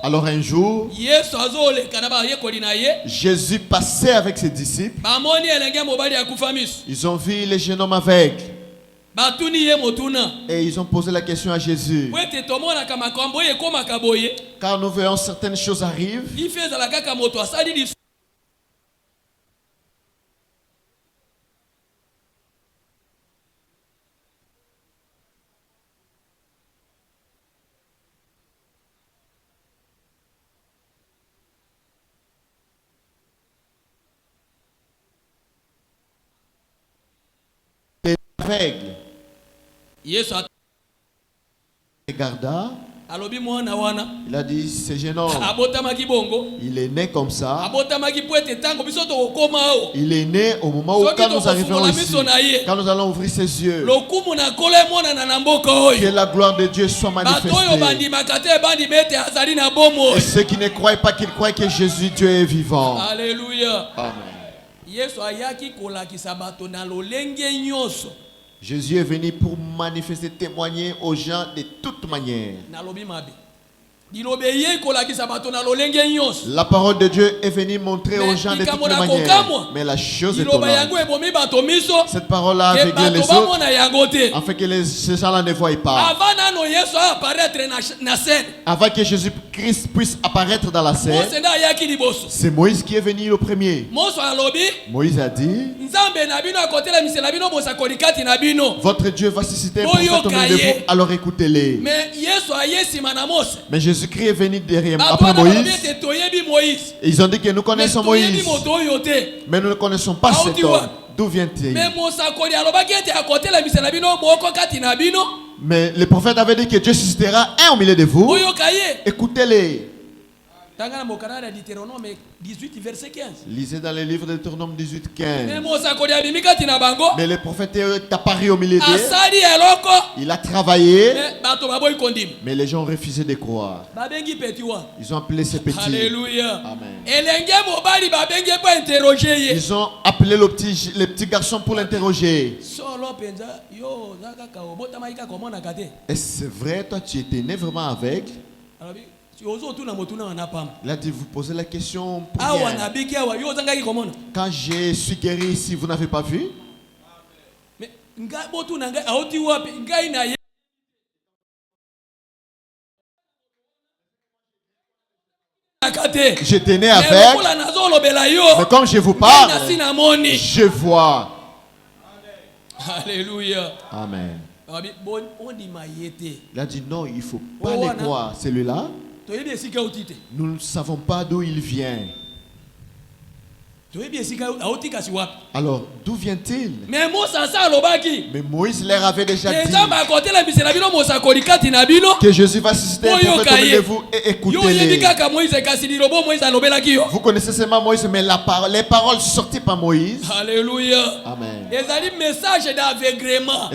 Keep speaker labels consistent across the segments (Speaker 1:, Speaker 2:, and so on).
Speaker 1: Alors un jour, Jésus passait avec ses disciples. Ils ont vu les jeunes hommes aveugles. Et ils ont posé la question à Jésus. Car nous voyons certaines choses arrivent. Aveugle. Regarda. Il a dit, ce jeune homme, il est né comme ça. Il est né au moment où quand nous arrivons ici, quand nous allons ouvrir ses yeux, que la gloire de Dieu soit manifestée. Et ceux qui ne croient pas qu'ils croient que Jésus, Dieu est vivant.
Speaker 2: Alléluia.
Speaker 1: Amen. Jésus est venu pour manifester, témoigner aux gens de toute manière. La parole de Dieu est venue montrer aux gens de toutes les manières. Mais la chose est étonnante. Cette parole-là a aveuglé les autres, afin que ces gens-là ne voient pas. Avant que Jésus-Christ puisse apparaître dans la scène, c'est Moïse qui est venu le premier. Moïse a dit, votre Dieu va susciter un prophète au milieu de vous, alors écoutez-les. Mais Jésus-Christ est venu derrière après Moïse. Et ils ont dit que nous connaissons Moïse, mais nous ne connaissons pas cet homme. D'où vient-il? Mais le prophète avait dit que Dieu suscitera un au milieu de vous. Écoutez-les. Lisez dans le livre de Deutéronome 18, 15. Mais le prophète est apparu au milieu d'eux. Il a travaillé. Mais les gens ont refusé de croire. Ils ont appelé ces petits.
Speaker 2: Alléluia.
Speaker 1: Amen.
Speaker 2: Ils
Speaker 1: ont appelé les petits garçons pour l'interroger. Est-ce vrai, toi tu étais né vraiment aveugle? Il a dit, vous posez la question pour rien. Quand je suis guéri ici, vous n'avez pas vu? J'étais né aveugle, mais comme je vous parle, je vois.
Speaker 2: Alléluia.
Speaker 1: Amen. Il a dit, non, il ne faut pas les croire. Celui-là, nous ne savons pas d'où il vient. Alors, d'où vient-il? Mais Moïse leur avait déjà dit que Jésus va susciter un prophète au milieu de vous et écoutez-les. Vous connaissez seulement Moïse, mais les paroles sorties par Moïse.
Speaker 2: Alléluia.
Speaker 1: Amen.
Speaker 2: Message d'aveuglement.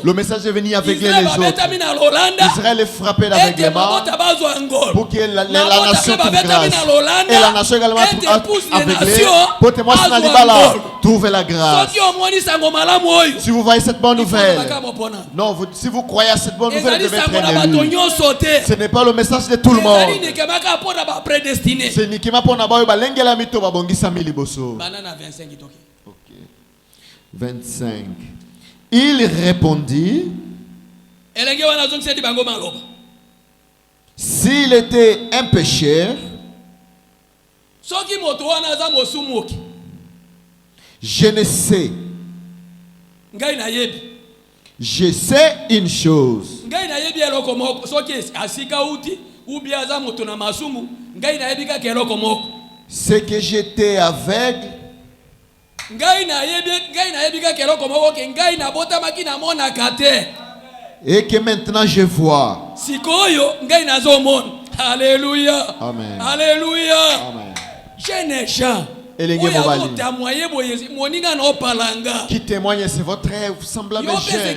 Speaker 1: Le message est venu aveugler les autres. Israël est frappé d'aveuglement pour que la nation trouve grâce. Et la nation également aveuglée pour témoigner dans l'Ibala, trouver la grâce. Si vous voyez cette bonne nouvelle, non, si vous croyez à cette bonne nouvelle, vous devez être élu. Ce n'est pas le message de tout le monde. C'est Nikima Ponaba Balengela Mito Babongisa Miliboso. 25. Il répondit, s'il était un pécheur, je ne sais. Je sais une chose. C'est que j'étais aveugle. Et que maintenant je vois.
Speaker 2: Alléluia.
Speaker 1: Amen.
Speaker 2: Alléluia.
Speaker 1: Amen. Qui témoigne, c'est votre semblable jeune.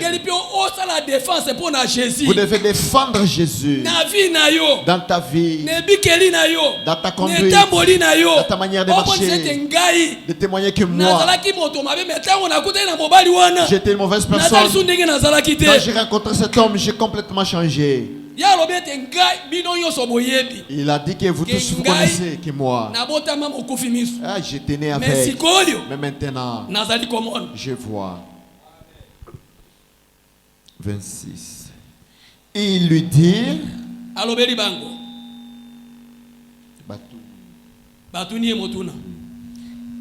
Speaker 1: Vous devez défendre Jésus dans ta vie, dans ta conduite, dans ta manière de marcher, de témoigner que moi, j'étais une mauvaise personne. Quand j'ai rencontré cet homme, j'ai complètement changé. Il a dit que vous tous vous connaissez que moi. Ah, j'étais né avec. Mais maintenant, je vois. 26. Il lui dit.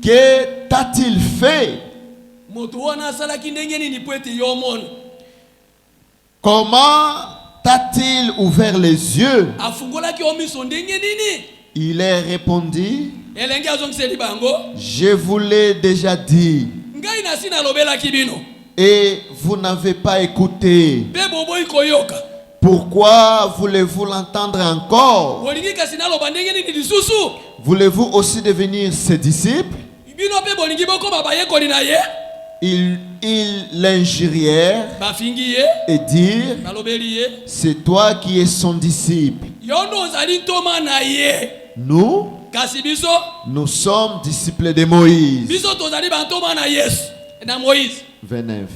Speaker 1: Que t'a-t-il fait? Comment t'a-t-il ouvert les yeux? Il a répondu, je vous l'ai déjà dit. Et vous n'avez pas écouté. Pourquoi voulez-vous l'entendre encore? Voulez-vous aussi devenir ses disciples? Ils l'injurièrent et dirent, c'est toi qui es son disciple. Nous sommes disciples de Moïse. 29.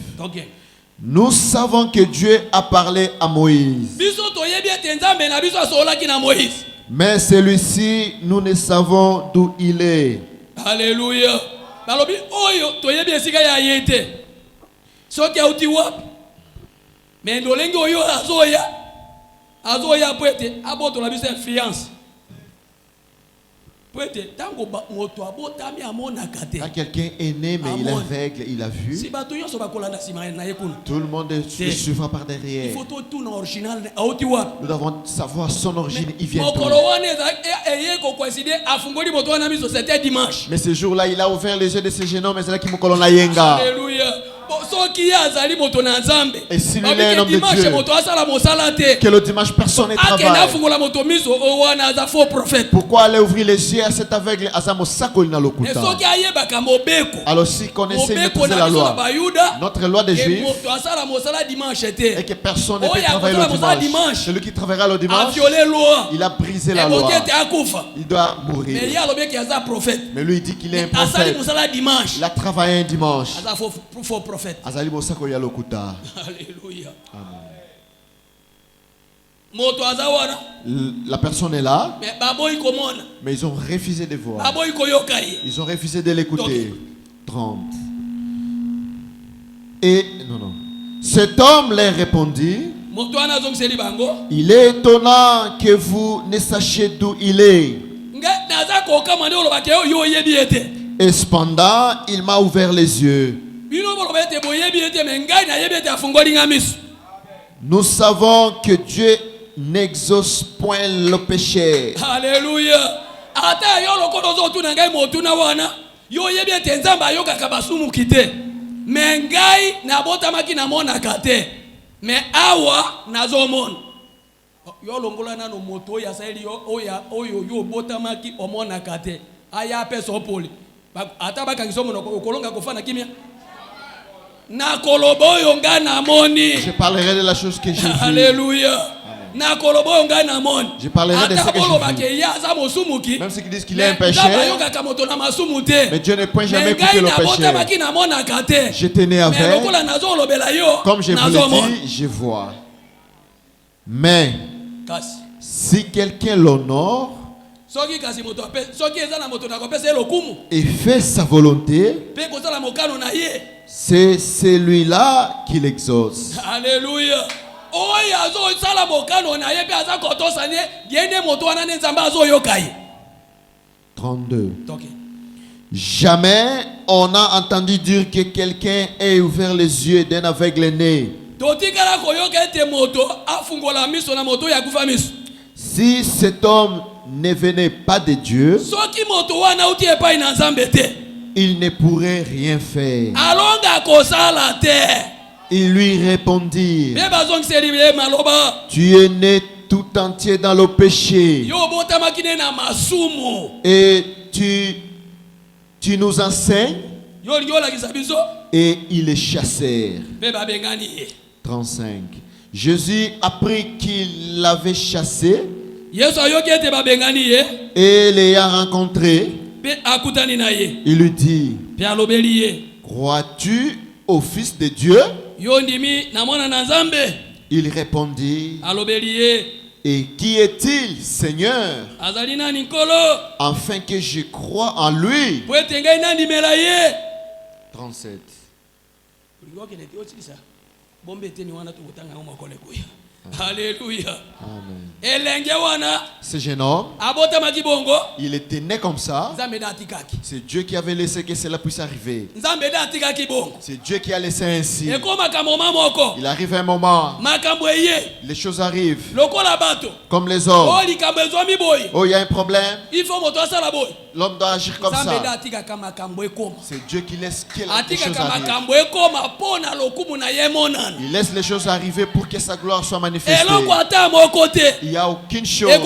Speaker 1: Nous savons que Dieu a parlé à Moïse. Mais celui-ci, nous ne savons d'où il est.
Speaker 2: Alléluia. Balobi oyo toyebi esika ya yete. Soki auti wapi? Mais ndolenge oyo azoya pwete aboto la biso influence. Pwete tango moto abotami amona kate.
Speaker 1: Quand quelqu'un est né mais il est aveugle, il a vu.
Speaker 2: Si bato yo so bakolanda sima na yekuna.
Speaker 1: Tout le monde suivra par derrière.
Speaker 2: Il faut tout na original auti wapi?
Speaker 1: Nous devons savoir son origine, il vient d'où. Mais ce jour-là, il a ouvert les yeux de ce jeune homme, et c'est là qu'il m'a colonné la yenga.
Speaker 2: Alléluia.
Speaker 1: Et si lui est un homme de Dieu, que le dimanche personne ne travaille, pourquoi aller ouvrir les yeux à cet aveugle? Alors si connaissait, il maîtrisait la loi, notre loi des Juifs, et que personne ne peut travailler le dimanche. Celui qui travaillera le dimanche, il a brisé la loi, il doit mourir. Mais lui il dit qu'il est un prophète, il a travaillé un dimanche.
Speaker 2: Alléluia.
Speaker 1: La personne est là, mais ils ont refusé de voir. Ils ont refusé de l'écouter. 30. Et non. Cet homme leur répondit, il est étonnant que vous ne sachiez d'où il est. Et cependant, il m'a ouvert les yeux. Nous savons que Dieu n'exauce point le péché.
Speaker 2: Alléluia. Mais awa nazomon yo longola na no moto ya saeli yo botamaki omona kate aya peso poli ata bakangiso mono kolonga kofana kimia na kolobo yo ngana moni.
Speaker 1: Je parlerai de la chose que j'ai vue.
Speaker 2: Alléluia. Na kolobo yo ngana moni.
Speaker 1: Je parlerai de ce que j'ai vu. Même ceux qui disent qu'il est un péché, mais Dieu ne point jamais écouté le péché. J'étais né avec, comme je vous l'ai dit, je vois. Mais si quelqu'un l'honore et fait sa volonté, c'est celui-là qui l'exauce.
Speaker 2: Alléluia.
Speaker 1: 32. Jamais on a entendu dire que quelqu'un ait ouvert les yeux d'un aveugle né. Si cet homme ne venait pas de Dieu, il ne pourrait rien faire. Il lui répondit, tu es né tout entier dans le péché et tu nous enseignes. Et ils les chassèrent. 35. Jésus apprit qu'il l'avait chassé et l'ayant rencontré, il lui dit, crois-tu au Fils de Dieu? Il répondit, et qui est-il, Seigneur, afin que je croie en lui? 37.
Speaker 2: Alléluia.
Speaker 1: Amen. Ce jeune homme, il était né comme ça. C'est Dieu qui avait laissé que cela puisse arriver. C'est Dieu qui a laissé ainsi. Il arrive un moment, les choses arrivent comme les hommes. Oh, il y a un problème. L'homme doit agir comme ça. C'est Dieu qui laisse que les choses arrivent. Il laisse les choses arriver pour que sa gloire soit manifestée. Il n'y a aucune chose ne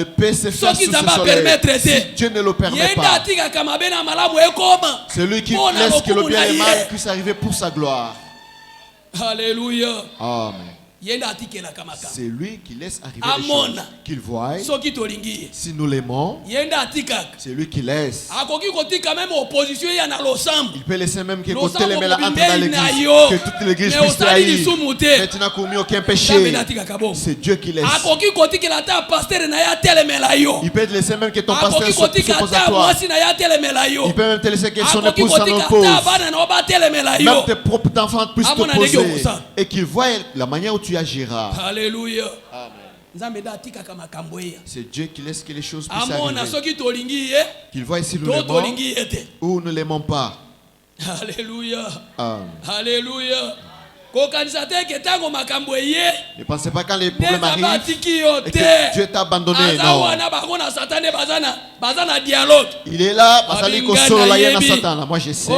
Speaker 1: peut se faire sous ce soleil si Dieu ne le permet pas. C'est lui qui laisse que le bien et le mal puissent arriver pour sa gloire.
Speaker 2: Alléluia.
Speaker 1: Amen. C'est lui qui laisse arriver les choses qu'il voit. Si nous l'aimons, c'est lui qui laisse. Il peut laisser même que côté les mêmes entrent dans l'église, que toute l'église puisse trahir. Mais tu n'as commis aucun péché. C'est Dieu qui laisse. Il peut te laisser même que ton pasteur s'oppose à toi. Il peut même te laisser que son épouse s'en oppose. Même tes propres enfants puissent t'opposer. Et qu'il voient la manière où tu agiras.
Speaker 2: Alléluia.
Speaker 1: Amen. C'est Dieu qui laisse que les choses puissent arriver. Qu'il voit si nous l'aimons ou nous ne l'aimons pas.
Speaker 2: Alléluia.
Speaker 1: Amen.
Speaker 2: Alléluia.
Speaker 1: Ne pensez pas quand les problèmes arrivent et que Dieu t'a abandonné. Non. Il est là, moi je sais.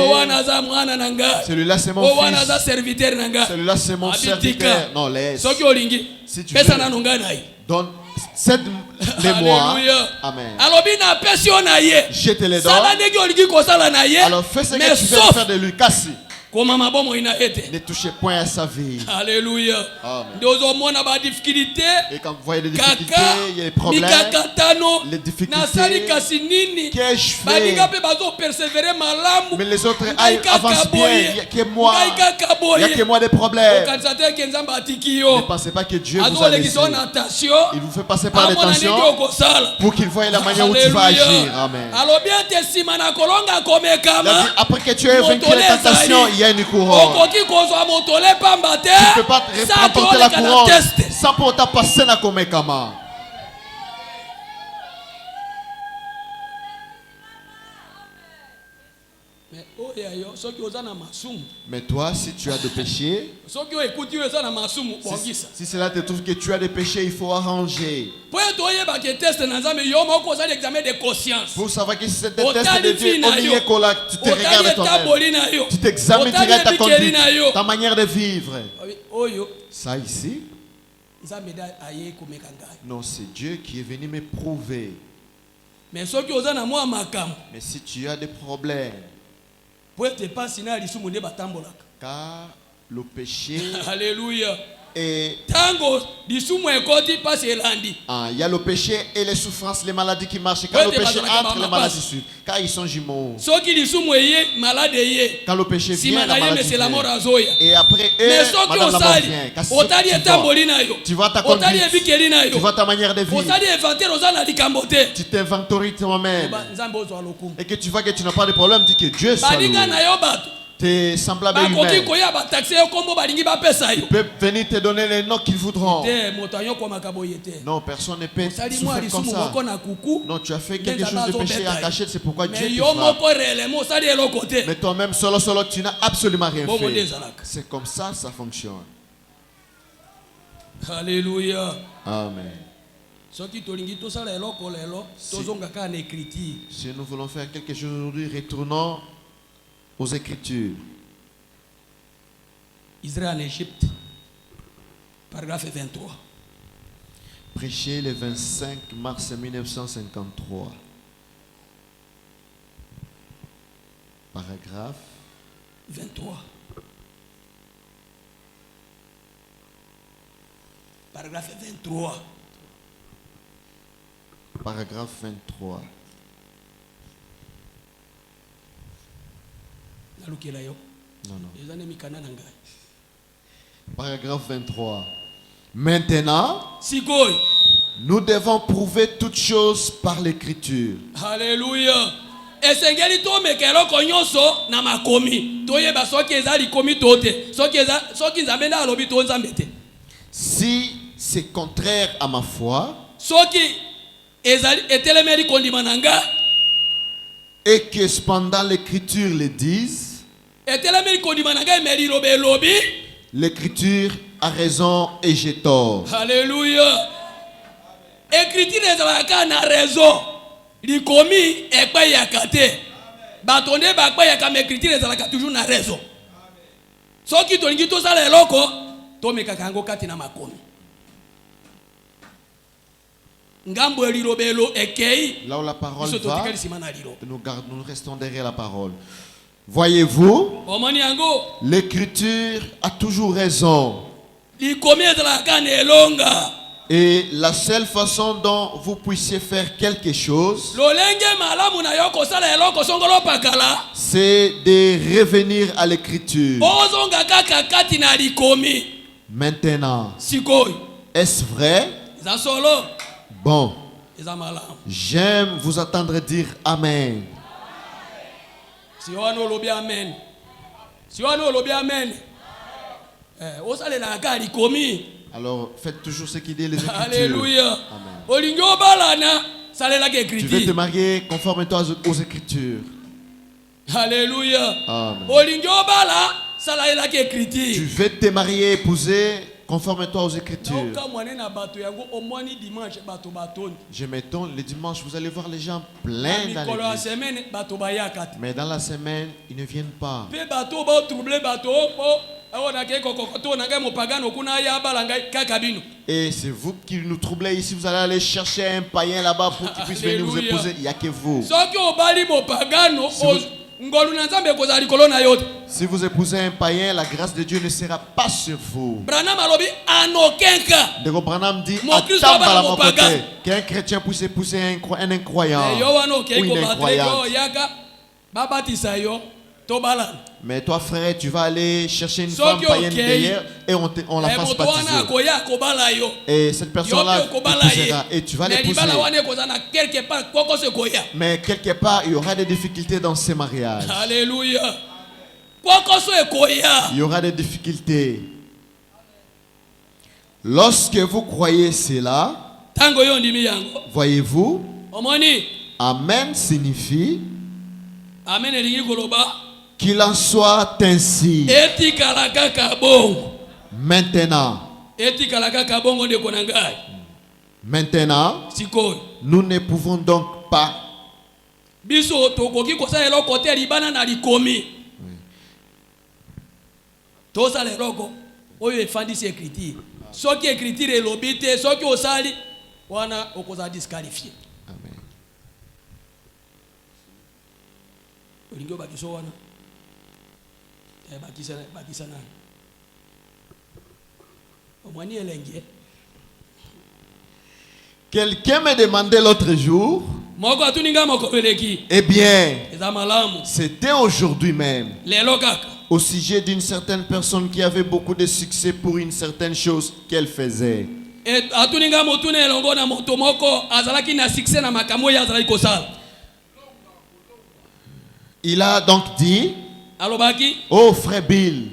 Speaker 1: Celui-là c'est mon fils. Celui-là c'est mon serviteur. Non, laisse. Si tu veux, cède-les-moi. Amen. Je te les donne. Alors fais ce que tu veux faire de lui. Casse. Ne touchez point à sa vie.
Speaker 2: Alléluia.
Speaker 1: Amen. Et quand vous voyez des difficultés, il y a des problèmes, les difficultés, qu'ai-je fait? Mais les autres avancent bien. Il n'y a que moi. Il n'y a que moi des problèmes. Ne pensez pas que Dieu vous a laissé. Il vous fait passer par les tensions pour qu'il voie la manière où tu vas agir. Amen. Après que tu aies vaincu les tentations, il y a une couronne. Tu ne peux pas remporter la couronne sans pour autant passer na komekama. Mais toi, si tu as de péchés, si cela te trouve que tu as des péchés, il faut arranger. Pour savoir que si c'est un test de Dieu, tu te regardes toi-même. Tu t'examines, tu regardes ta conduite, ta manière de vivre. Ça ici, non, c'est Dieu qui est venu me prouver. Mais si tu as des problèmes, car le péché,
Speaker 2: alléluia,
Speaker 1: et il y a le péché et les souffrances, les maladies qui marchent. Quand le péché entre, les maladies suivent. Car ils sont jumeaux. Quand le péché vient, la maladie vient. Et après eux, madame la mort vient. Tu vois ta conduite, tu vois ta manière de vivre. Tu t'inventories toi-même. Et que tu vois que tu n'as pas de problème, dis que Dieu soit loué. Tes semblables humains, ils peuvent venir te donner les noms qu'ils voudront. Non, personne ne peut souffrir comme ça. Non, tu as fait quelque chose de péché en cachette, c'est pourquoi Dieu te frappe. Mais toi-même, solo, tu n'as absolument rien fait. C'est comme ça, ça fonctionne.
Speaker 2: Alléluia.
Speaker 1: Amen. Si nous voulons faire quelque chose aujourd'hui, retournons aux Écritures.
Speaker 2: Israël en Égypte, paragraphe 23.
Speaker 1: Prêché le 25 mars 1953. Paragraphe
Speaker 2: 23. Paragraphe 23.
Speaker 1: Paragraphe 23.
Speaker 2: Non, non.
Speaker 1: Paragraphe 23. Maintenant, nous devons prouver toutes choses par l'écriture.
Speaker 2: Alléluia. Esengeli to mekelo konyoso na makomi. Toyeba soki ezali komi tote. Soki nzambe na alobi to nzambe te.
Speaker 1: Si c'est contraire à ma foi,
Speaker 2: soki ezali etelemeli kondima nanga,
Speaker 1: et que cependant l'écriture le dise,
Speaker 2: etelemeli kondima nanga emeli lobe lobi,
Speaker 1: l'écriture a raison et j'ai tort.
Speaker 2: Alléluia. Écriture ezalaka na raison. Likomi ekpa yakate. Batonde bakpa yakama écriture ezalaka toujours na raison. Soki tolingi to sala eloko, to mekaka yango kati na makomi. Ngambo elilobelo ekei.
Speaker 1: Là où la parole va, nous restons derrière la parole. Voyez-vous, l'écriture a toujours raison. Et la seule façon dont vous puissiez faire quelque chose, c'est de revenir à l'écriture. Maintenant, est-ce vrai? Bon, j'aime vous entendre dire Amen.
Speaker 2: Si on a lobby amen. Si on a lobby amen.
Speaker 1: Alors faites toujours ce qu'il dit les Écritures.
Speaker 2: Alléluia. Amen.
Speaker 1: Tu veux te marier conforme-toi aux Écritures.
Speaker 2: Alléluia.
Speaker 1: Amen. Tu veux te marier, épouser conforme-toi aux Écritures. Je m'étonne, le dimanche, vous allez voir les gens pleins dans l'église. Mais dans la semaine, ils ne viennent pas. Et c'est vous qui nous troublez ici. Vous allez aller chercher un païen là-bas pour qu'il puisse venir vous épouser. Il n'y a que vous. Si vous épousez un païen, la grâce de Dieu ne sera pas sur vous. De Branham dit qu'un chrétien puisse épouser un incroyant ou une incroyante. Mais toi, frère, tu vas aller chercher une femme païenne derrière et on la fasse baptiser. Et cette personne-là t'épousera et tu vas l'épouser. Mais quelque part, il y aura des difficultés dans ces mariages.
Speaker 2: Alléluia.
Speaker 1: Il y aura des difficultés. Lorsque vous croyez cela, voyez-vous, Amen signifie qu'il en soit ainsi. Maintenant, nous ne pouvons donc pas. Quelqu'un me demandait l'autre jour, eh bien, c'était aujourd'hui même, au sujet d'une certaine personne qui avait beaucoup de succès pour une certaine chose qu'elle faisait. Il a donc dit, oh frère Bill,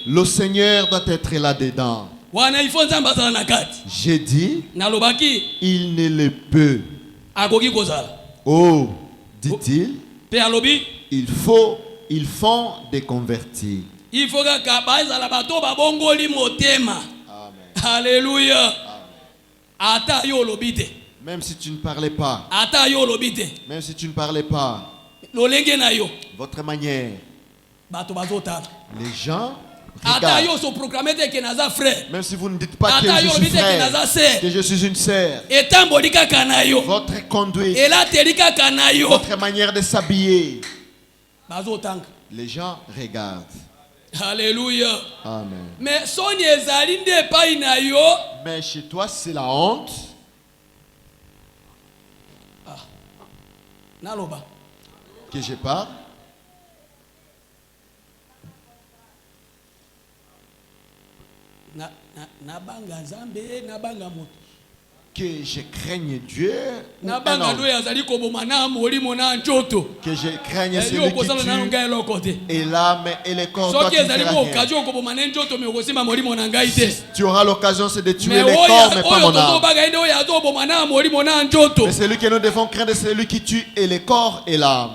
Speaker 1: le Seigneur doit être là-dedans. J'ai dit, il ne le peut. Oh, dit-il, ils font des convertis. Amen.
Speaker 2: Alléluia.
Speaker 1: Même si tu ne parlais pas. Même si tu ne parlais pas. Votre manière. Les gens regardent. Même si vous ne dites pas que je suis frère, que je suis une sœur. Votre conduite. Votre manière de s'habiller. Les gens regardent.
Speaker 2: Alléluia.
Speaker 1: Amen.
Speaker 2: Mais
Speaker 1: chez toi, c'est la honte. Que je parle. que je craigne Dieu, ou un homme, que je craigne celui qui tue et l'âme et le corps, toi tu ne feras rien. Si tu auras l'occasion, c'est de tuer les corps, mais pas mon âme. Mais celui que nous devons craindre, c'est celui qui tue et le corps et l'âme.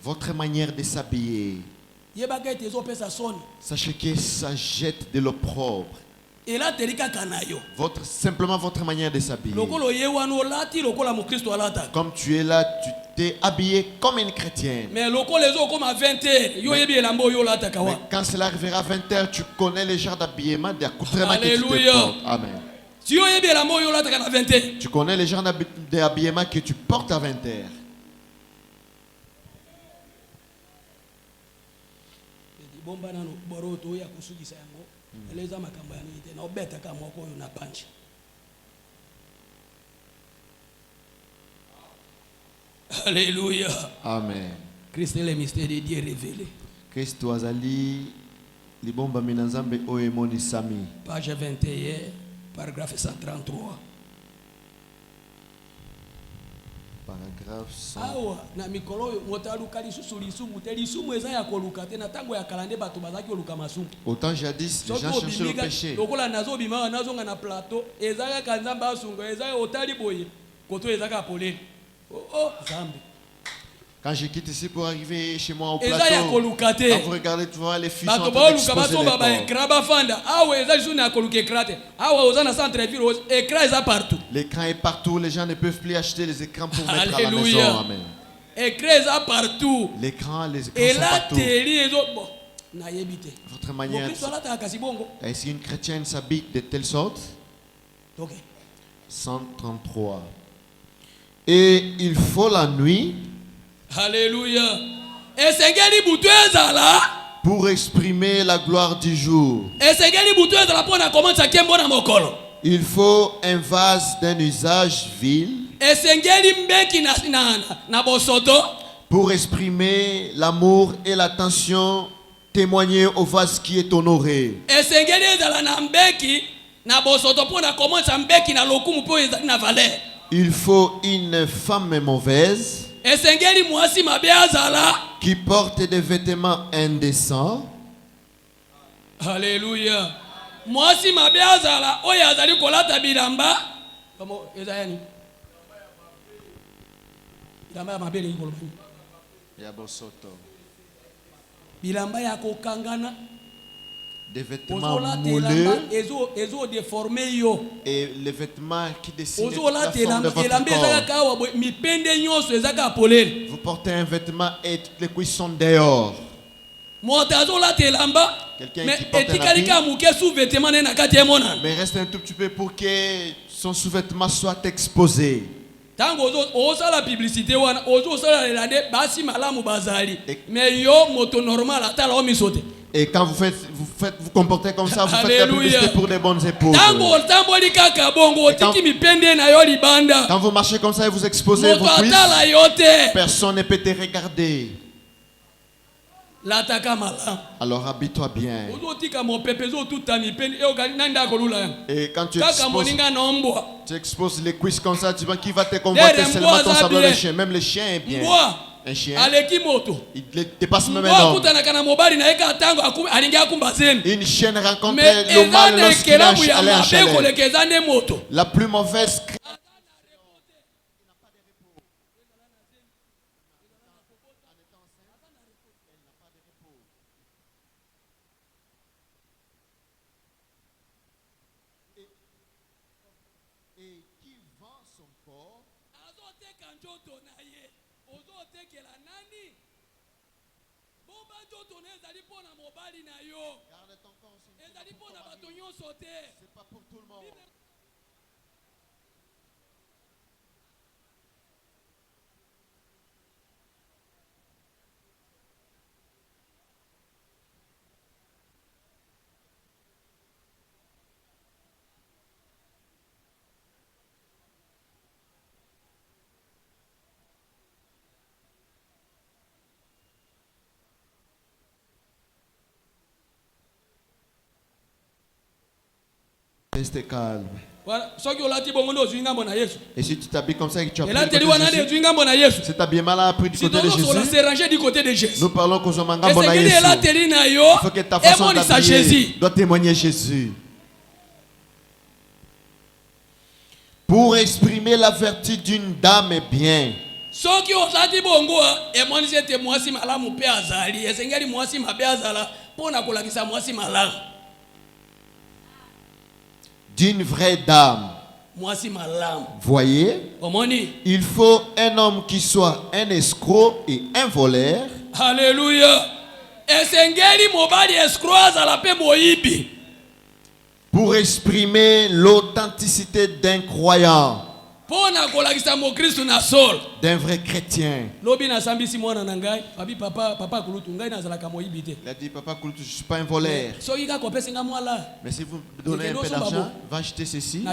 Speaker 1: Votre manière de s'habiller, sachez que ça jette de l'opprobre. Simplement votre manière de s'habiller. Comme tu es là, tu t'es habillé comme une chrétienne. Mais quand cela arrivera à 20h, tu connais le genre d'habillement, d'accoutrement que tu te portes. Amen. Tu connais le genre d'habillement que tu portes à 20h.
Speaker 2: Alléluia.
Speaker 1: Amen.
Speaker 2: Christ est le mystère de Dieu révélé.
Speaker 1: Christ wazali libomba minazambe oemoni sami.
Speaker 2: Page 21, paragraphe 133.
Speaker 1: Paragraphe 100.
Speaker 2: Awa na mikolo motaluka lisusu lisumu te lisumu eza ya koluka te na tango ya kalande bato bazaki oluka masumu.
Speaker 1: Autant jadis les gens cherchaient le péché.
Speaker 2: Lokola nazo bima nazo ngana plateau ezaka kanzamba asunga ezaka otali boye koto ezaka polé. Oh Zambi.
Speaker 1: Quand je quitte ici pour arriver chez moi au plateau, quand vous regardez, tu vois les filles sont en train d'exposer les corps. L'écran est partout, les gens ne peuvent plus acheter les écrans pour mettre à la maison. Amen.
Speaker 2: Partout.
Speaker 1: L'écran, les écrans sont partout. Votre manière, est-ce qu'une chrétienne s'habille de telle sorte? 133. Et il faut la nuit.
Speaker 2: Alléluia.
Speaker 1: Pour exprimer la gloire du jour. Il faut un vase d'un usage vil. Pour exprimer l'amour et l'attention témoignée au vase qui est honoré. Il faut une femme mauvaise qui porte des vêtements indécents.
Speaker 2: Alléluia. Mwasi mabiazala oya azali kolata bilamba. Kamo ezayani? Bilamba ya mabele ngolomani.
Speaker 1: Ya bosoto.
Speaker 2: Bilamba ya kokangana.
Speaker 1: Des vêtements moulés
Speaker 2: et
Speaker 1: les vêtements qui dessinent la forme de votre corps. Vous portez un vêtement et toutes les cuisses sont dehors. Quelqu'un qui porte un habit, mais reste un tout petit peu pour que son sous-vêtement soit exposé.
Speaker 2: La publicité mais yo moto normal atala omisote.
Speaker 1: Et quand vous comportez comme ça, vous faites la publicité pour des bonnes épouses. Quand vous marchez comme ça et vous exposez vos cuisses, personne ne peut te regarder. Alors habille-toi bien. Et quand tu exposes les cuisses comme ça, tu vois qui va te convoiter seulement ton semblable de chien. Même le chien est bien. Un chien, il dépasse même un homme. Une chienne rencontre le mal lorsqu'il est allé en chalet. La plus mauvaise et qui vend son corps garde ton corps, c'est pas pour tout le monde. Restez calme.
Speaker 2: Et
Speaker 1: si tu t'habilles comme ça et que tu as pris
Speaker 2: cet
Speaker 1: habillement-là a pris du côté de Jésus, nous parlons qu'aux hommes il faut que ta façon d'habiller doit témoigner Jésus. Pour exprimer la vertu d'une dame est bien. D'une vraie dame. Voyez, il faut un homme qui soit un escroc et un voleur.
Speaker 2: Alléluia.
Speaker 1: Pour exprimer l'authenticité d'un croyant. D'un vrai chrétien. Il a dit, papa Kulutu, je ne suis pas un voleur. Mais si vous me donnez un peu d'argent, va acheter ceci.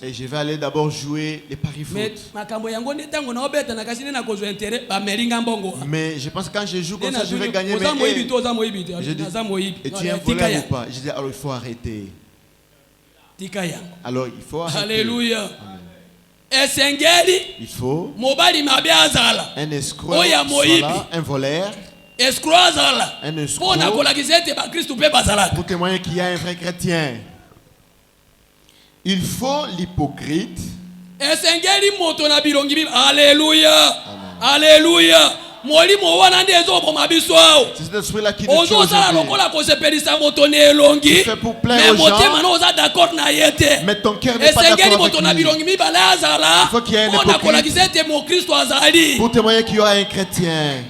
Speaker 1: Et je vais aller d'abord jouer les paris foot. Mais je pense que quand je joue comme ça, je vais gagner. Je dis, et tu es un voleur ou pas? Je dis, alors il faut arrêter. Alors il faut arrêter.
Speaker 2: Alléluia.
Speaker 1: Il faut un escroc, un voleur, un escroc pour témoigner qu'il y a un vrai chrétien. Il faut l'hypocrite.
Speaker 2: Alléluia. Alléluia.
Speaker 1: C'est cet esprit-là qui nous tue aujourd'hui. Tu fais pour plaire aux gens, mais ton cœur n'est pas d'accord avec lui. Il faut qu'il y ait un hypocrite pour témoigner qu'il y aura un chrétien.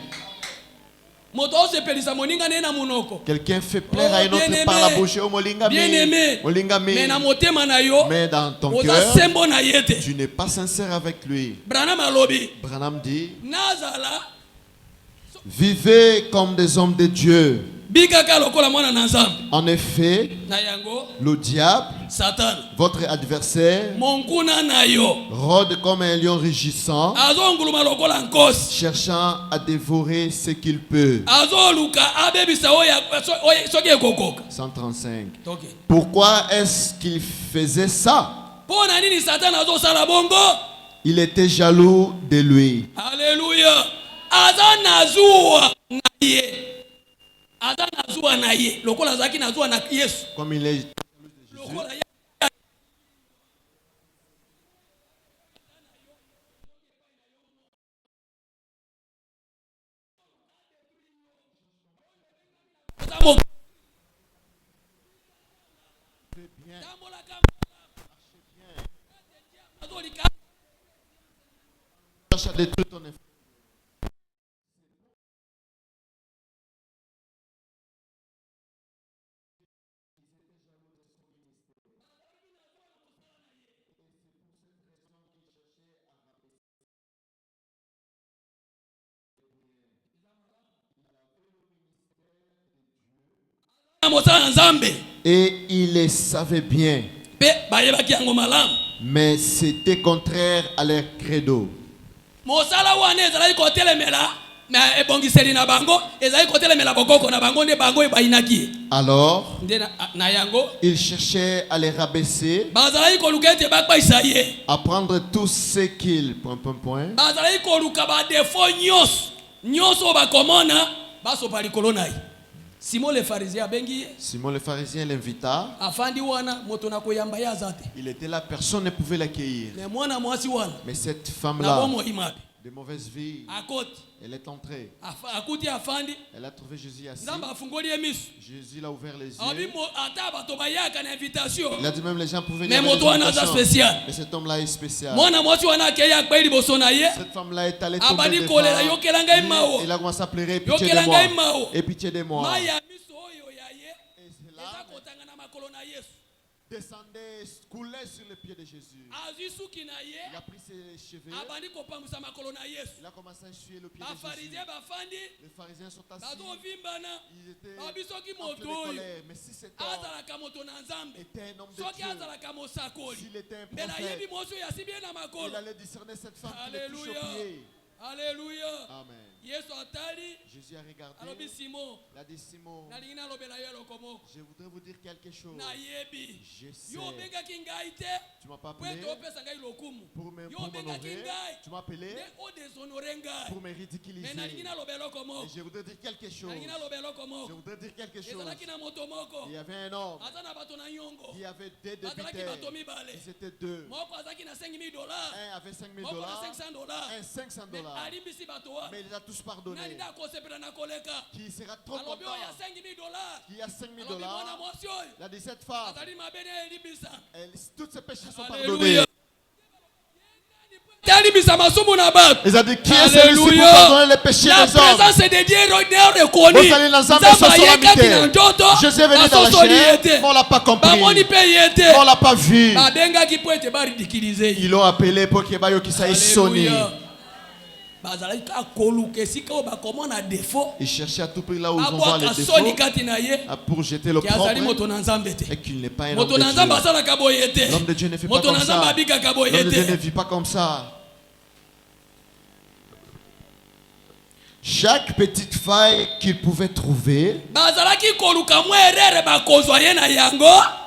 Speaker 1: Quelqu'un fait plaire à un autre par la bouche. Mais dans ton cœur, tu n'es pas sincère avec lui. Branham dit, vivez comme des hommes de Dieu. En effet, le diable, votre adversaire, rôde comme un lion rugissant, cherchant à dévorer ce qu'il peut. 135. Pourquoi est-ce qu'il faisait ça? Il était jaloux de lui.
Speaker 2: Alléluia.
Speaker 1: Comme il est cherche à détruire ton effort. Et il les savait bien. Mais c'était contraire à leur credo. Alors, il cherchait à les rabaisser, à prendre tout ce qu'ils Simon le pharisien l'invita. Il était là, personne ne pouvait l'accueillir. Mais cette femme-là, de mauvaise vie, elle est entrée. Elle a trouvé Jésus assis. Jésus l'a ouvert les yeux. Il a dit même les gens pouvaient venir. Mais cet homme-là est spécial. Cette femme-là est allée tomber devant. Il a commencé à pleurer, pitié de moi. Et pitié de moi. Descendait, coulait sur les pieds de Jésus. Il a pris ses cheveux. Il a commencé à essuyer le pied de Jésus. Les pharisiens sont assis. Ils étaient en pleine colère. Mais si cet homme était un homme de Dieu, s'il était un prophète, il allait discerner cette femme qui le touche au pied.
Speaker 2: Alléluia.
Speaker 1: Amen. Jésus a regardé. Il a dit Simon, je voudrais vous dire quelque chose. Je sais. Tu m'as pas appelé pour m'honorer. Tu m'as appelé pour me ridiculiser. Et je voudrais dire quelque chose. Je voudrais dire quelque chose. Il y avait un homme qui avait deux débiteurs. Ils étaient deux. Un avait $5,000, un $500. Mais il les a tous pardonnés. Qui sera trop content? Qui a $5,000? Il a dit cette femme, tous ses péchés sont pardonnés. Il a dit qui est celui pour pardonner les péchés des hommes? Vous allez l'ensemble sur la Jésus est venu dans la chair, mais on ne l'a pas compris, on ne l'a pas vu. Ils l'ont appelé pour qu'il s'aille sonner. Il cherchait à tout prix là où ils ont les défauts pour jeter le propre et qu'il n'est pas un homme de Dieu. L'homme de Dieu ne fait pas comme ça. L'homme de Dieu ne vit pas comme ça. Chaque petite faille qu'il pouvait trouver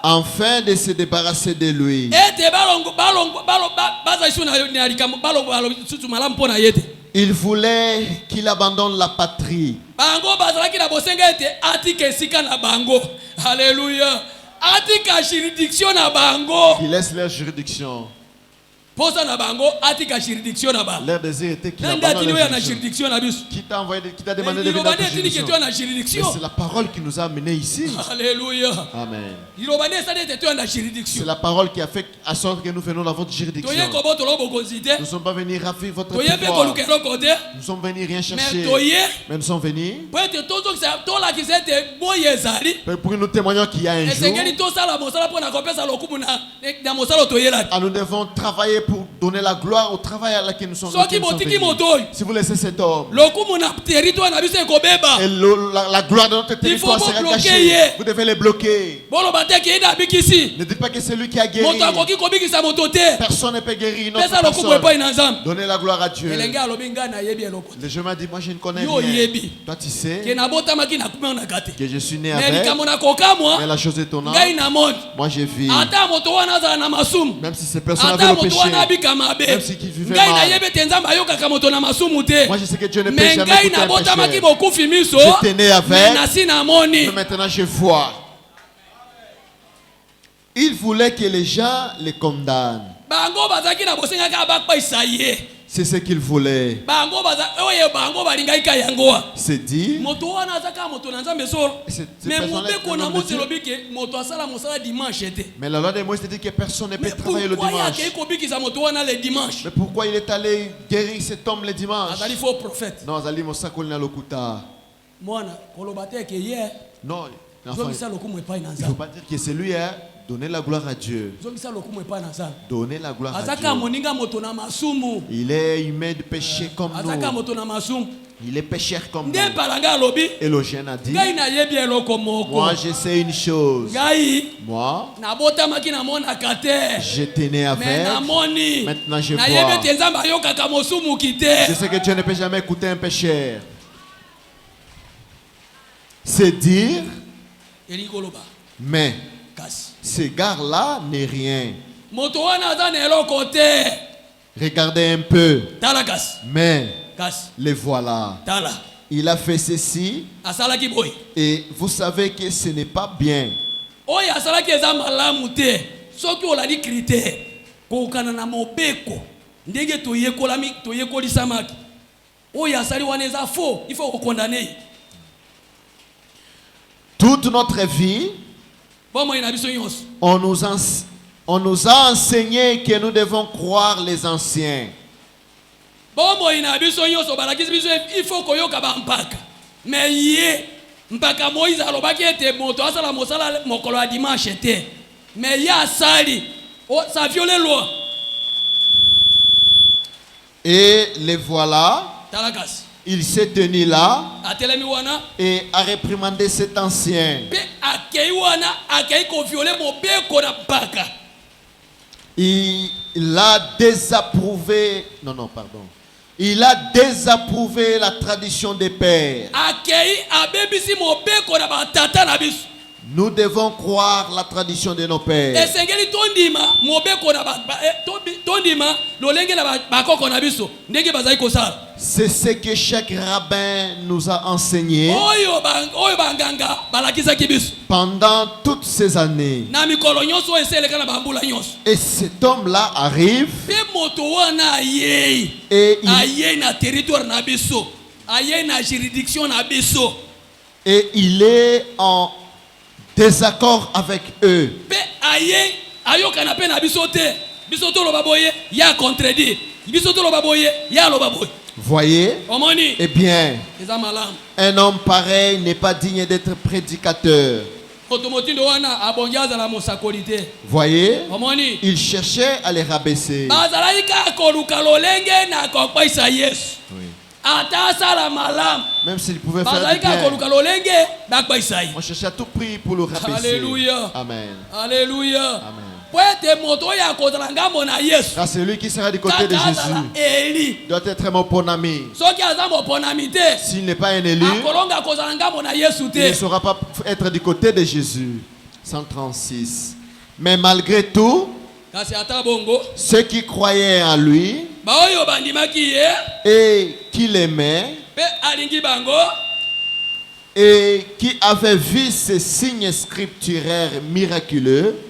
Speaker 1: afin de se débarrasser de lui. Il voulait qu'il abandonne la patrie.
Speaker 2: Alléluia.
Speaker 1: Qu'il laisse leur juridiction. Leur désir était qu'il abandonne la juridiction. Qui t'a envoyé, qui t'a demandé de venir dans la juridiction? Mais c'est la parole qui nous a amenés ici.
Speaker 2: Alléluia.
Speaker 1: Amen. C'est la parole qui a fait en sorte que nous venons dans votre juridiction. Nous ne sommes pas venus ravir votre pouvoir. Nous sommes venus rien chercher. Mais nous sommes venus pour nous témoignons qu'il y a un jour. Nous devons travailler pour donner la gloire au travail à laquelle nous sommes venus. Si vous laissez cet homme, et la gloire de notre territoire sera gâchée. Vous devez les bloquer. Ne dites pas que c'est lui qui a guéri. Personne ne peut guérir une autre personne. Donnez la gloire à Dieu. Le jeune m'a dit, moi je ne connais rien. Toi tu sais que je suis né avec. Mais la chose étonnante, moi je vis. Même si ces personnes avaient le péché, même si ils vivaient mal. Moi je sais que Dieu ne peut jamais écouter un péché. J'étais né avec, mais maintenant je vois. Il voulait que les gens les condamnent. C'est ce qu'il voulait. C'est dit. Mais la loi de Moïse dit que personne ne peut travailler le dimanche. Mais pourquoi il est allé guérir cet homme le dimanche? Non, Zali Mosakol na lokuta. Non, il ne faut pas dire que c'est lui. Donnez la gloire à Dieu. Donnez la gloire à Dieu. Il est humain de péché comme nous. Il est pécheur comme nous. Et le jeune a dit, moi je sais une chose. Moi, j'étais né avec. Maintenant je vois. Je sais que Dieu ne peut jamais écouter un pécheur. C'est dire, mais ce gars-là n'est rien. Regardez un peu. Mais les voilà. Il a fait ceci. Et vous savez que ce n'est pas bien. Toute notre vie, on nous a enseigné que nous devons croire les anciens. Et les voilà. Il s'est tenu là et a réprimandé cet ancien. Il a désapprouvé. Non, pardon. Il a désapprouvé la tradition des pères. Nous devons croire la tradition de nos pères. C'est ce que chaque rabbin nous a enseigné pendant toutes ces années. Et cet homme-là arrive et il est en désaccord avec eux. Voyez? Eh bien, un homme pareil n'est pas digne d'être prédicateur. Voyez? Il cherchait à les rabaisser. Oui. Même s'il pouvait faire du bien, on cherchait à tout prix pour le rabaisser.
Speaker 2: Alléluia.
Speaker 1: Amen.
Speaker 2: Alléluia.
Speaker 1: Amen.
Speaker 2: Car
Speaker 1: celui qui sera du côté de Jésus doit être mon bon ami. S'il n'est pas un élu, il ne saura pas être du côté de Jésus. 136. Mais malgré tout, ceux qui croyaient en lui et qui l'aimaient et qui avaient vu ces signes scripturaires miraculeux,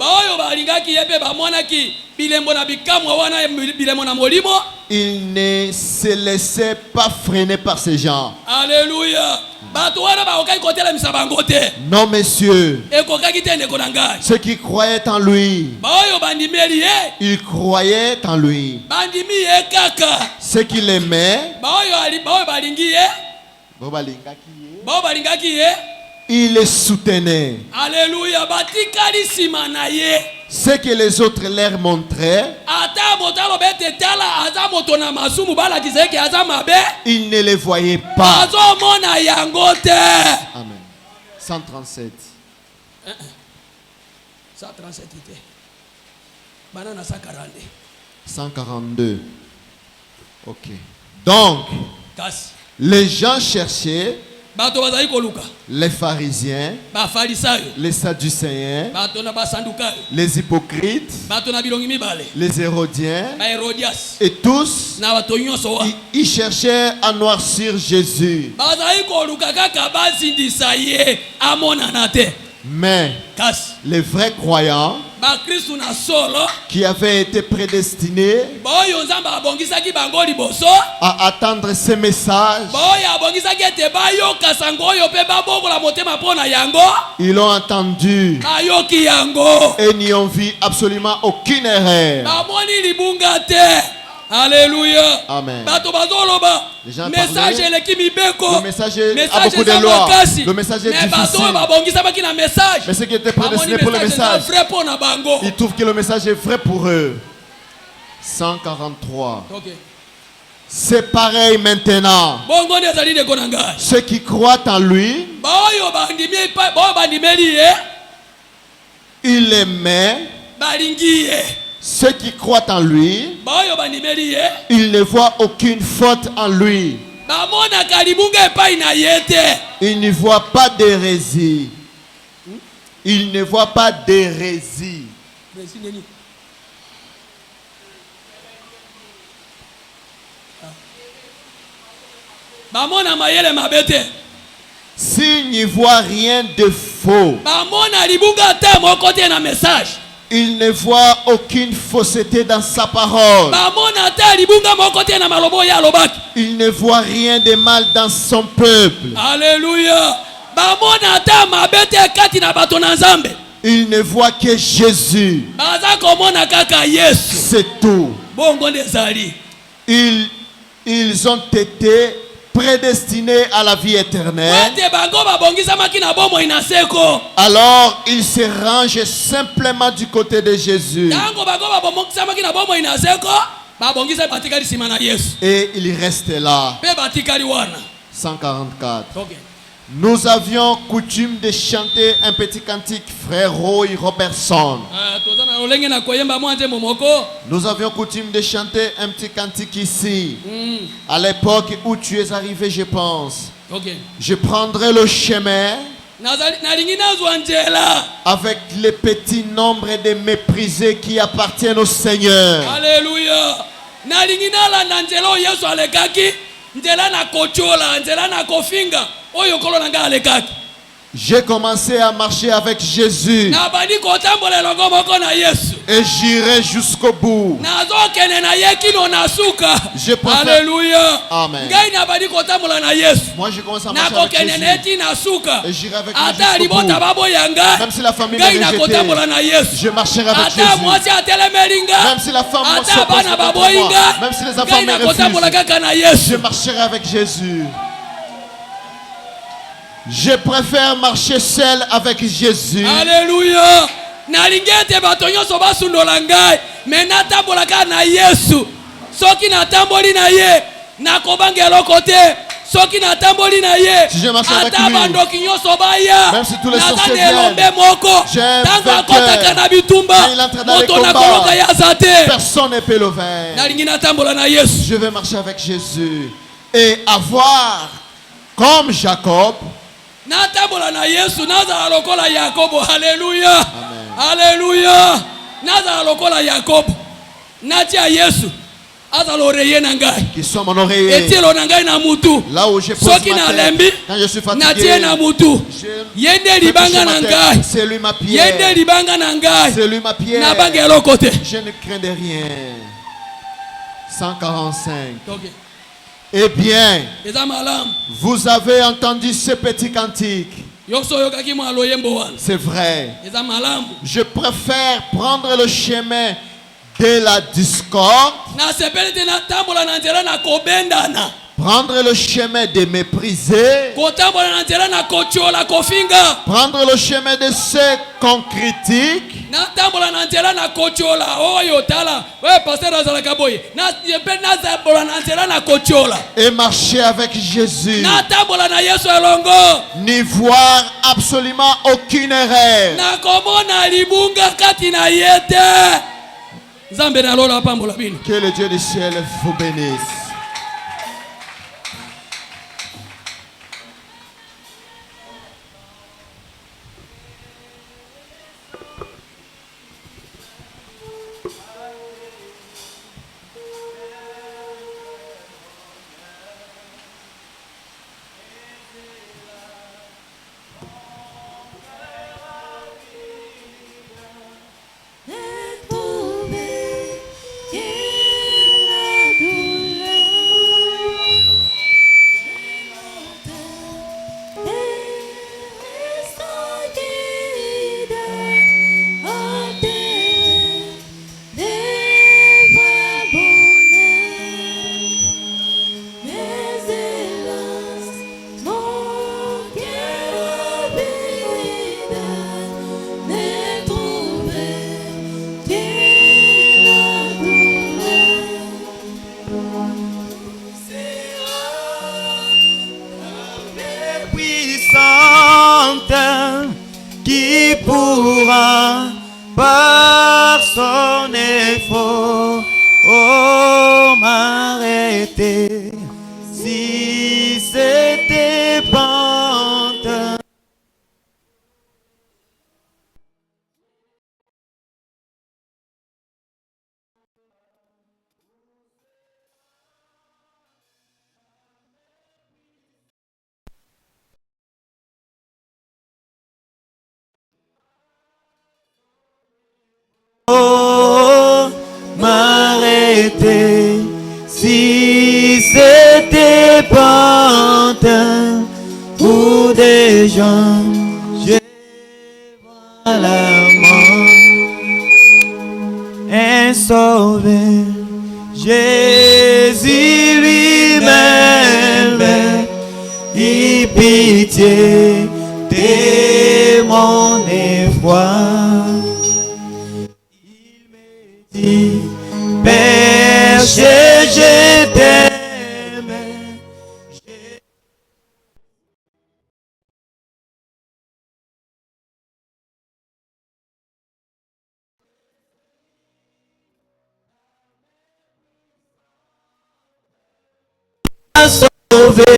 Speaker 1: ils ne se laissaient pas freiner par ces gens.
Speaker 2: Alléluia.
Speaker 1: Non, messieurs, ceux qui croyaient en lui, ils croyaient en lui. Ceux qui l'aimaient, il les soutenait.
Speaker 2: Alléluia.
Speaker 1: Ce que les autres leur montraient, ils ne les voyaient pas. Amen. 137. 142. Ok. Donc, les gens cherchaient, les pharisiens, les sadducéens, les hypocrites, les hérodiens, et tous, ils cherchaient à noircir Jésus. Mais les vrais croyants qui avaient été prédestinés à attendre ces messages, ils l'ont entendu et n'y ont vu absolument aucune erreur.
Speaker 2: Alléluia.
Speaker 1: Amen.
Speaker 2: Les gens message
Speaker 1: le message a beaucoup de lois. Le message est difficile. Mais ce qui était prédestiné pour le message, ils trouvent que le message est vrai pour eux. 143. C'est pareil maintenant. Ceux qui croient en lui, il aimait. Ceux qui croient en lui, ils ne voient aucune faute en lui. Ils ne voient pas d'hérésie. Ils ne voient pas d'hérésie. S'ils n'y voient rien de faux, il ne voit aucune fausseté dans sa parole. Il ne voit rien de mal dans son peuple.
Speaker 2: Alléluia.
Speaker 1: Il ne voit que Jésus. C'est tout. Ils ont été prédestinés à la vie éternelle. Alors ils se rangent simplement du côté de Jésus. Et ils restent là. 144. Nous avions coutume de chanter un petit cantique, frère Roy Robertson. Nous avions coutume de chanter un petit cantique ici. À l'époque où tu es arrivé, je pense. Je prendrai le chemin avec les petits nombres de méprisés qui appartiennent au Seigneur.
Speaker 2: Alléluia.
Speaker 1: J'ai commencé à marcher avec Jésus et j'irai jusqu'au bout. Je préfère...
Speaker 2: Alléluia.
Speaker 1: Amen. Moi je commence à marcher avec Jésus et j'irai avec lui jusqu'au bout. Même si la famille m'a rejeté, je marcherai avec Jésus. Même si la femme s'oppose contre moi, même si les enfants me refusent, je marcherai avec Jésus. Je préfère marcher seul avec Jésus.
Speaker 2: Alléluia. Nalingete batonyo soba sundola ngai, menatambolaka na Yesu. Soki natamboli na ye, nakobangelo côté. Soki natamboli na ye,
Speaker 1: si je marche avec lui, même si tous les sorciers viennent, j'ai un vainqueur. Personne ne peut le vaincre. Je vais marcher avec Jésus et avoir comme Jacob.
Speaker 2: Alléluia. Alléluia.
Speaker 1: Qui sont mon oreiller. Là où je pose ma tête, quand je suis fatigué, c'est lui ma pierre. C'est lui ma pierre. Je ne crains de rien. 145. Eh bien, vous avez entendu ce petit cantique. C'est vrai. Je préfère prendre le chemin de la discorde, prendre le chemin de mépriser, prendre le chemin de ceux qu'on critique, et marcher avec Jésus, n'y voir absolument aucune erreur. Que le Dieu du ciel vous bénisse.
Speaker 3: Qui pourra par son effort m'arrêter si c'était pente. M'arrêter si c'était pente pour des gens. Je vois la mort, un sauveur, Jésus lui-même, il pitié de mon effroi. Père, je t'aime. sauvé.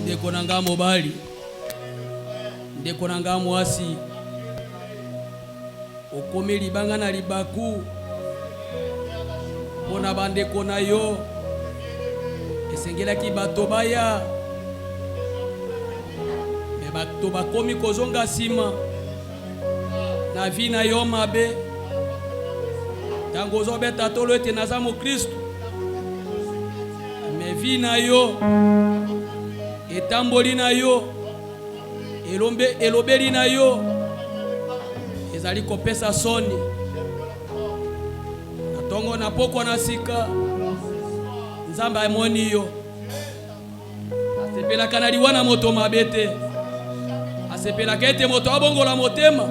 Speaker 2: Ndeko nanga mobali, ndeko nanga mwasi, okomi libanga na libaku pona bandeko na yo esengelaki bato baya me bato bakomi kozonga nsima na vi na yo mabe ntango ozobeta tolo ete naza mokristo me vi na yo etamboli na yo elobeli na yo ezali kopesa soni natongo na pokwa na sika nzambe amoni yo asepelaka na liwa na moto mabe te asepelaka ete moto abongola motema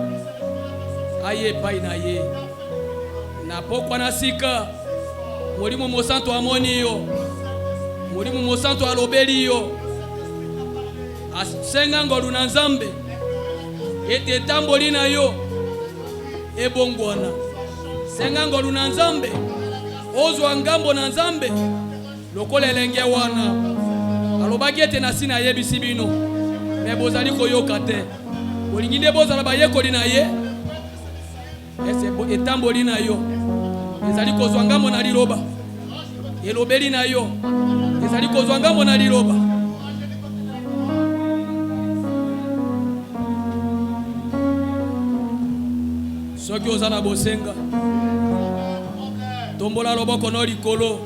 Speaker 2: aye epai na ye na pokwa na sika molimo mosantu amoni yo molimo mosantu alobeli yo asenga ngolu na nzambe ete etamboli na yo ebongwana senga ngolu na nzambe ozwa ngambo na nzambe lokola elenge wana alobaki ete na sina yebisi bino me bozali koyoka te bolingi nde bozala bayekoli na ye ese etamboli na yo ezali kozwa ngambo na liloba elobeli na yo ezali kozwa ngambo na liloba soki oza na bosenga tombola loboko no likolo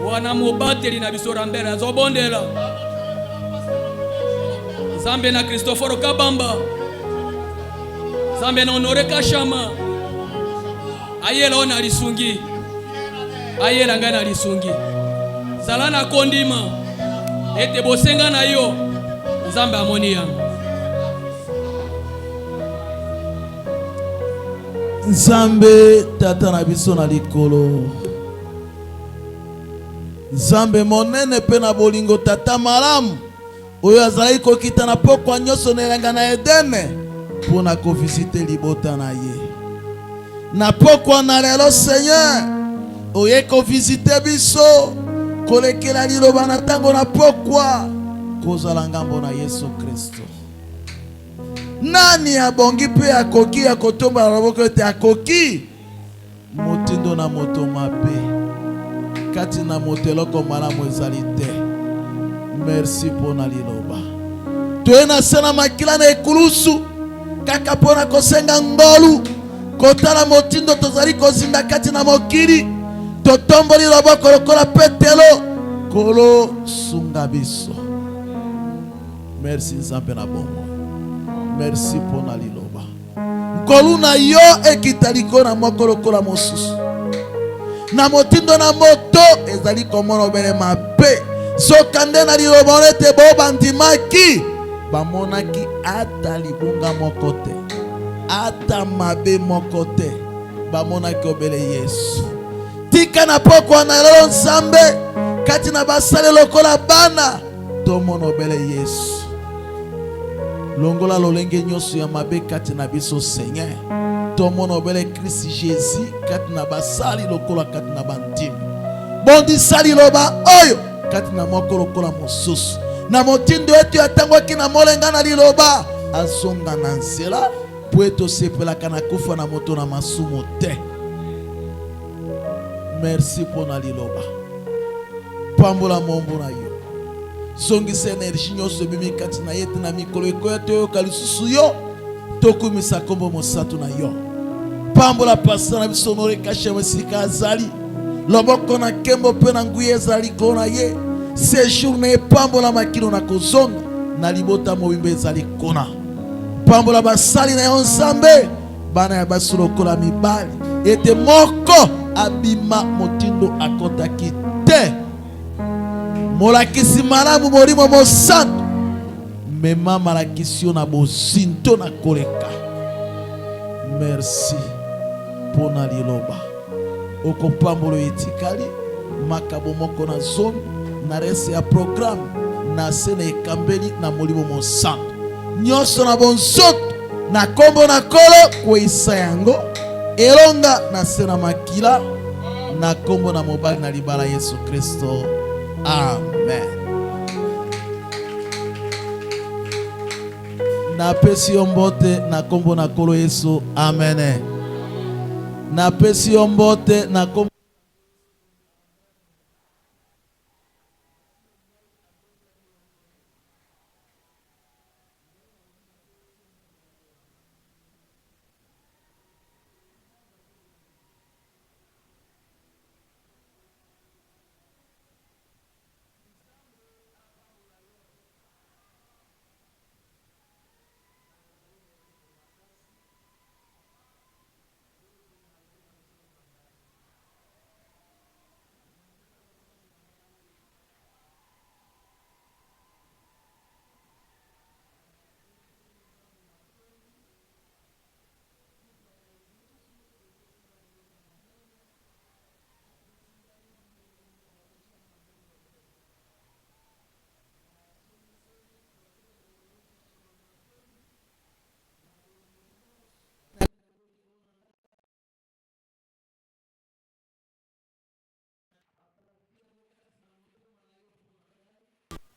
Speaker 2: wana mobateli na biso rambere azobondela Nzambe na Christopher Kabamba Nzambe na Honore Kashama ayela ona lisungi ayela nga na lisungi zala na kondima ete bosenga na yo Nzambe amoni yango
Speaker 4: Nzambe tata na biso na likolo Nzambe monene pe na bolingo tata malamu oyo azali kokita na pokwa nyonso na elanga na Edene mpona kovisite libota na ye na pokwa na lelo Seigneur oye kovisite biso kolekela liloba na ntango na pokwa kozala ngambo na Yesu Kristo. Nani abongi pe akoki ya kotomba loboko ete akoki motindo na moto mabe kati na moteloko malamu ezali te. Merci pona liloba toena sena makila na ekulusu kaka pona kosenga ngolu kotala motindo tozali kozinda kati na mokili totomboli loboko lokola petelo kolo sunga biso. Merci Nzambe na bongo. Merci pona liloba nkolu na yo ekitaliko na moko lokola mosusu na motindo na moto ezali komona obele mabe sokande na liloba nete bo bandimaki bamonaki ata libunga moko te ata mabe moko te bamonaki obele Yesu tika na pokwa na lelo Nzambe kati na basale lokola bana tomona obele Yesu longola lolenge nyonso ya mabe kati na biso Seigneur tomona obele Christ Jésus kati na basali lokola kati na bandimi bondisali loba oyo kati na moko lokola mosusu na motindo etu atangwaki na molenga na liloba azonga na nzela po eto sepelaka na kufa na moto na masumu te. Merci pona liloba pambola mombo na yo zongisa energie nyonso ebimi kati na yete na mikolo ekoya toyoka lisusu yo tokumisa kombo mosato na yo pambola pasa na biso Honore Kashama esika azali loboko na kembo mpe na nguya ezali kona ye séjour na epambola makilo na kozonga na libota mobimba ezali kona pambola basali na yo Nzambe bana ya baso lokola mibali ete moko abima motindo akotaki te molakisi malamu molimo mosantu mema malakisi yo na bozinto na koleka. Merci pona liloba okopambolo etikali makabo moko na zone na rese ya programme na sena ekambeli na molimo mosantu nyonso na bonsoto na kombo na kolo kweisa yango elonga na sena makila na kombo na mobali na libala Yesu Kristo. Amen. Na pesi yombote na kombo na kolo Yesu. Amen. Na pesi yombote na kombo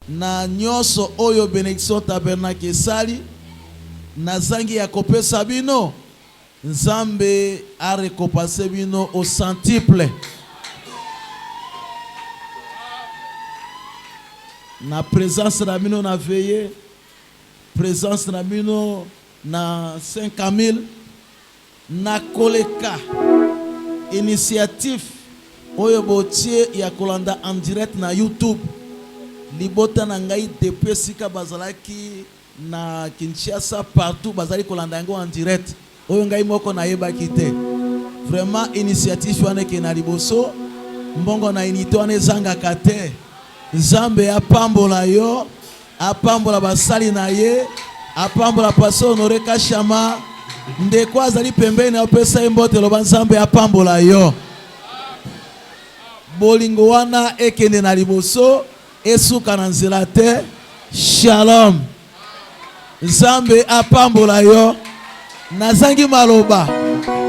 Speaker 4: na nyonso oyo Bénédiction Tabernacle esali na zangi ya kopesa bino Nzambe a récompensé bino au centuple. Na présence na bino na veillé, présence na bino na 5000 na koleka initiative oyo botie ya kolanda en direct na YouTube. Libota na ngai depuis sika bazalaki na Kinshasa partout bazali kolanda yango en direct. Oyo ngai moko na yeba kite. Vraiment initiative wana ke na liboso mbongo na inito wana zanga kate. Nzambe apambola yo, apambola basali na ye, apambola paso Honoré Kashama ndeko azali pembeni na opesa mbote loba Nzambe apambola yo. Bolingo wana ekende na liboso esuka na nzela te. Shalom. Nzambe apambola yo. Nazangi maloba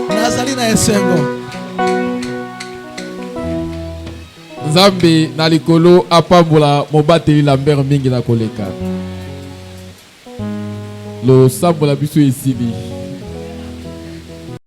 Speaker 4: nazali na esengo.
Speaker 5: Nzambe na likolo apambola mobateli Lambert mingi na koleka. Lo sambola biso esili.